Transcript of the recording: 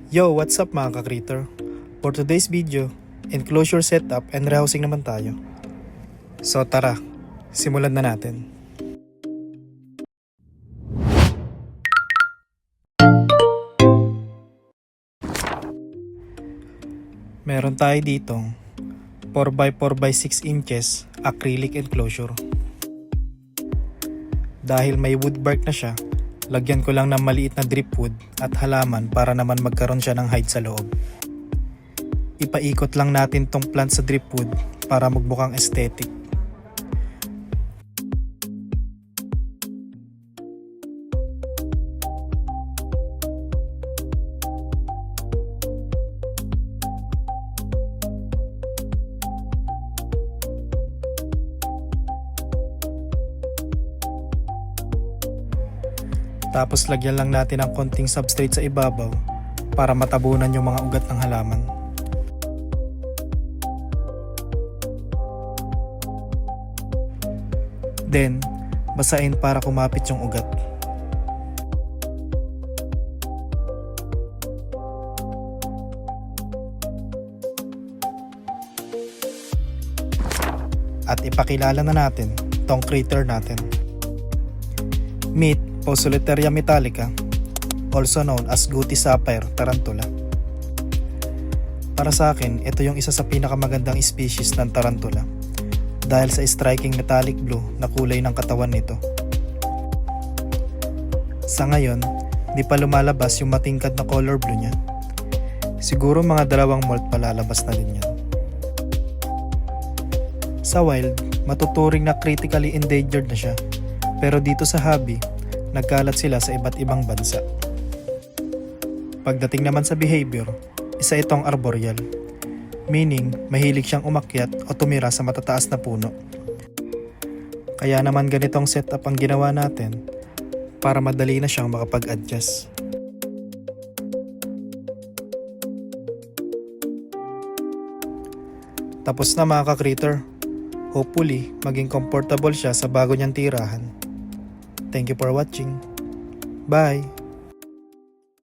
Yo, what's up mga ka-creator? For today's video, enclosure setup and rehousing naman tayo. So tara, simulan na natin. Meron tayo ditong 4x4x6 inches acrylic enclosure. Dahil may wood bark na siya, lagyan ko lang ng maliit na dripwood at halaman para naman magkaroon siya ng height sa loob. Ipaikot lang natin tong plant sa dripwood para magmukhang aesthetic. Tapos lagyan lang natin ng konting substrate sa ibabaw para matabunan yung mga ugat ng halaman. Then, basahin para kumapit yung ugat. At ipakilala na natin tong creator natin. Meet Poecilotheria metallica, also known as Guti Sapphire Tarantula. Para sa akin, ito yung isa sa pinakamagandang species ng tarantula dahil sa striking metallic blue na kulay ng katawan nito. Sa ngayon, di pa lumalabas yung matingkad na color blue niya. Siguro mga 2 molt palalabas na din yan. Sa wild, matuturing na critically endangered na siya, pero dito sa hobby, nagkalat sila sa iba't ibang bansa. Pagdating naman sa behavior, isa itong arboreal, meaning mahilig siyang umakyat o tumira sa matataas na puno. Kaya naman ganitong setup ang ginawa natin para madali na siyang makapag-adjust. Tapos na mga ka-creator. Hopefully, maging comfortable siya sa bago niyang tirahan. Thank you for watching. Bye!